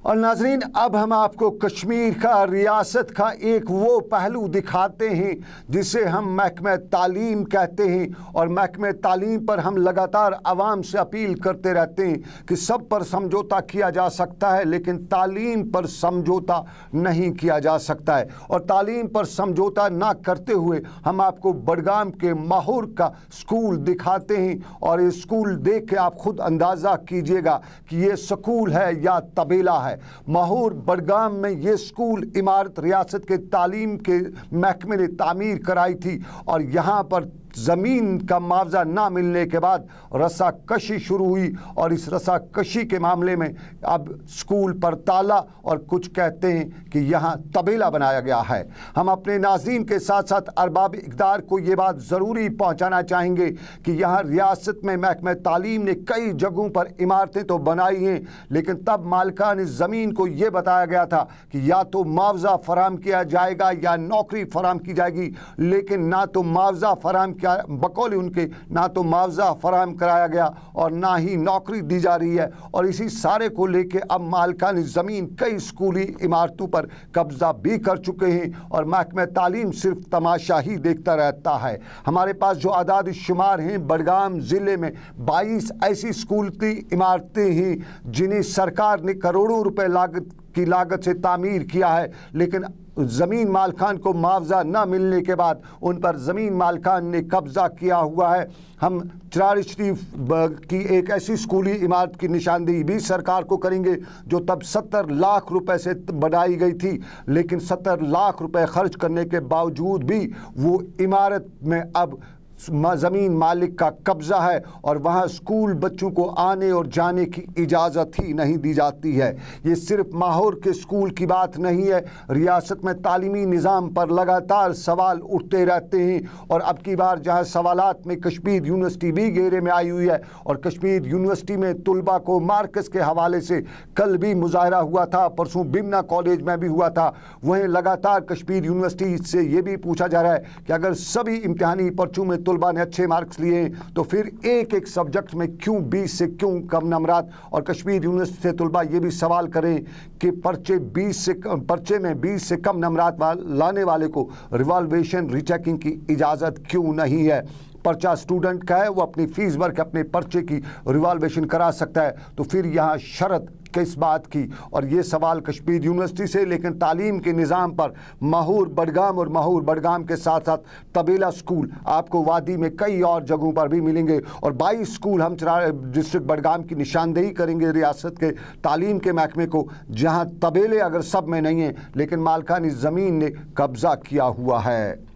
और नाजरीन, अब हम आपको कश्मीर का, रियासत का एक वो पहलू दिखाते हैं जिसे हम महकमे तालीम कहते हैं। और महकमे तालीम पर हम लगातार आवाम से अपील करते रहते हैं कि सब पर समझौता किया जा सकता है, लेकिन तालीम पर समझौता नहीं किया जा सकता है। और तालीम पर समझौता ना करते हुए हम आपको बडगाम के माहौर का स्कूल दिखाते हैं। और ये स्कूल देख के आप खुद अंदाज़ा कीजिएगा कि ये स्कूल है या तबेला है। माहौर बडगाम में ये स्कूल इमारत रियासत के तालीम के महकमे ने तामीर कराई थी। और यहाँ पर ज़मीन का मुआवजा ना मिलने के बाद रस्साकशी शुरू हुई और इस रस्साकशी के मामले में अब स्कूल पर ताला और कुछ कहते हैं कि यहाँ तबेला बनाया गया है। हम अपने नाज़रीन के साथ साथ अरबाब इक़्तिदार को ये बात ज़रूरी पहुँचाना चाहेंगे कि यहाँ रियासत में महकमा तालीम ने कई जगहों पर इमारतें तो बनाई हैं, लेकिन तब मालिकान ज़मीन को ये बताया गया था कि या तो मुआवजा फराहम किया जाएगा या नौकरी फराहम की जाएगी, लेकिन ना तो मुआवजा फराहम क्या बकौल उनके ना तो मुआवजा फराहम कराया गया और ना ही नौकरी दी जा रही है। और इसी सारे को लेके अब मालिकान ज़मीन कई स्कूली इमारतों पर कब्जा भी कर चुके हैं और महकमा तालीम सिर्फ तमाशा ही देखता रहता है। हमारे पास जो आदाद शुमार हैं, बडगाम ज़िले में 22 ऐसी स्कूली इमारतें हैं जिन्हें सरकार ने करोड़ों रुपए लागत से तामीर किया है, लेकिन ज़मीन मालकान को मुआवजा न मिलने के बाद उन पर ज़मीन मालकान ने कब्ज़ा किया हुआ है। हम चिराग शरीफ की एक ऐसी स्कूली इमारत की निशानदेही भी सरकार को करेंगे जो तब 70 लाख रुपए से बनाई गई थी, लेकिन 70 लाख रुपए खर्च करने के बावजूद भी वो इमारत में अब ज़मीन मालिक का कब्ज़ा है और वहाँ स्कूल बच्चों को आने और जाने की इजाज़त ही नहीं दी जाती है। ये सिर्फ माहौर के स्कूल की बात नहीं है, रियासत में तालीमी निज़ाम पर लगातार सवाल उठते रहते हैं। और अब की बार जहाँ सवालात में कश्मीर यूनिवर्सिटी भी घेरे में आई हुई है और कश्मीर यूनिवर्सिटी में तुलबा को मार्कस के हवाले से कल भी मुजाहरा हुआ था, परसों बिमना कॉलेज में भी हुआ था। वहीं लगातार कश्मीर यूनिवर्सिटी से ये भी पूछा जा रहा है कि अगर सभी इम्तिहानी पर्चों में तुलबा ने अच्छे मार्क्स लिए तो फिर एक एक सब्जेक्ट में क्यों 20 से क्यों कम नंबरात। और कश्मीर यूनिवर्सिटी से तुलबा ये भी सवाल करें कि पर्चे में 20 से कम नंबरात लाने वाले को रिवॉल्वेशन रीचेकिंग की इजाज़त क्यों नहीं है। पर्चा स्टूडेंट का है, वो अपनी फ़ीस भर के अपने पर्चे की रिवॉल्वेशन करा सकता है, तो फिर यहाँ शर्त किस बात की। और ये सवाल कश्मीर यूनिवर्सिटी से, लेकिन तालीम के निज़ाम पर माहौर बडगाम और माहौर बडगाम के साथ साथ तबेला स्कूल आपको वादी में कई और जगहों पर भी मिलेंगे। और 22 स्कूल हम डिस्ट्रिक्ट बडगाम की निशानदेही करेंगे रियासत के तालीम के महकमे को, जहाँ तबेले अगर सब में नहीं हैं लेकिन मालिकान ज़मीन ने कब्ज़ा किया हुआ है।